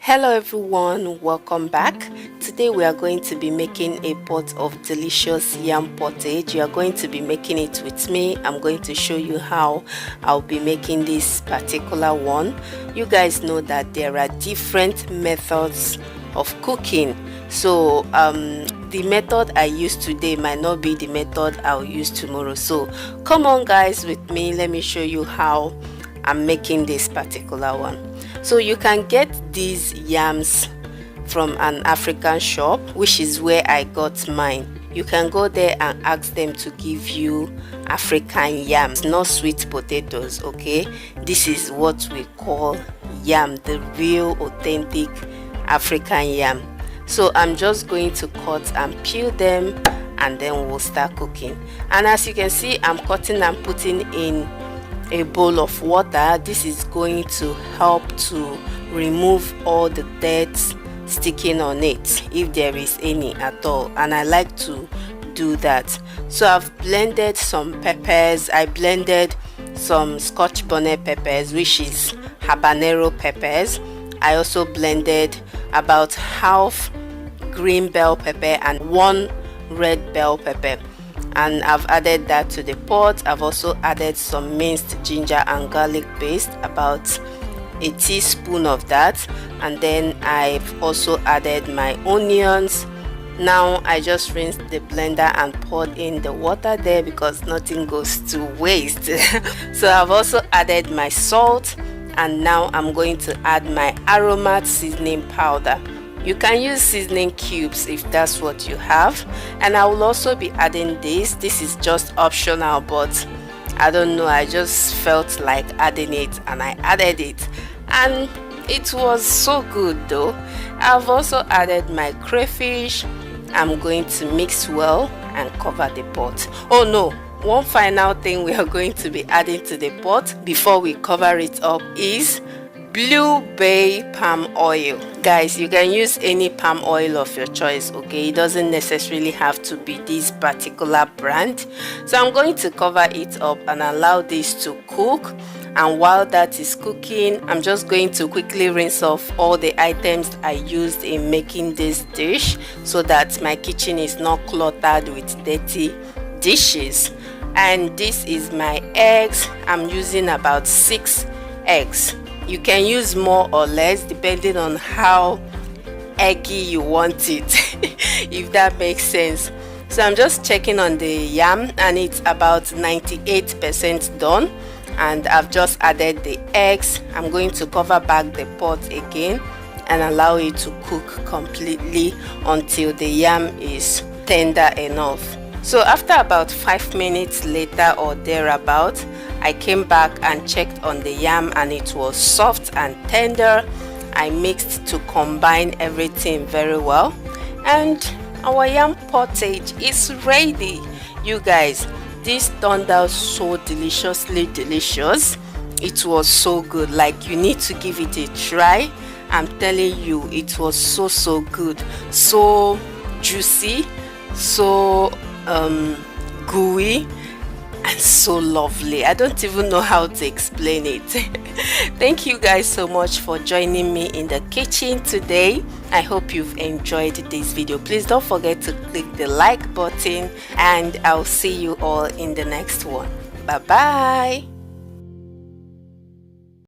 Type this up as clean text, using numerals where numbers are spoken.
Hello everyone, welcome back. Today we are going to be making a pot of delicious yam pottage. You are going to be making it with me. I'm going to show you how I'll be making this particular one. You guys know that there are different methods of cooking, so the method I use today might not be the method I'll use tomorrow. So come on guys with me, let me show you how I'm making this particular one. So you can get these yams from an African shop, which is where I got mine. You can go there and ask them to give you African yams, not sweet potatoes. Okay, this is what we call yam, the real authentic African yam. So I'm just going to cut and peel them, and then we'll start cooking. And as you can see, I'm cutting and putting in a bowl of water. This is going to help to remove all the dirt sticking on it, if there is any at all, and I like to do that. So I've blended some peppers. I blended some scotch bonnet peppers, which is habanero peppers. I also blended about half green bell pepper and one red bell pepper, and I've added that to the pot. I've also added some minced ginger and garlic paste, about a teaspoon of that, and then I've also added my onions. Now I just rinsed the blender and poured in the water there because nothing goes to waste. So I've also added my salt, and now I'm going to add my aromat seasoning powder. You can use seasoning cubes if that's what you have, and I will also be adding this. This is just optional, but I don't know, I just felt like adding it and I added it, and it was so good though. I've also added my crayfish. I'm going to mix well and cover the pot. Oh no, one final thing we are going to be adding to the pot before we cover it up is Blue Bay palm oil. Guys, you can use any palm oil of your choice, okay? It doesn't necessarily have to be this particular brand. So I'm going to cover it up and allow this to cook, and while that is cooking, I'm just going to quickly rinse off all the items I used in making this dish so that my kitchen is not cluttered with dirty dishes. And this is my eggs. I'm using about 6 eggs. You can use more or less depending on how eggy you want it, if that makes sense. So I'm just checking on the yam, and it's about 98% done, and I've just added the eggs. I'm going to cover back the pot again and allow it to cook completely until the yam is tender enough. So after about 5 minutes later or thereabout, I came back and checked on the yam, and it was soft and tender. I mixed to combine everything very well, and our yam pottage is ready. You guys, this turned out so deliciously delicious. It was so good, like you need to give it a try. I'm telling you, it was so good, so juicy, so gooey, and so lovely. I don't even know how to explain it. Thank you guys so much for joining me in the kitchen today. I hope you've enjoyed this video. Please don't forget to click the like button, and I'll see you all in the next one. Bye bye.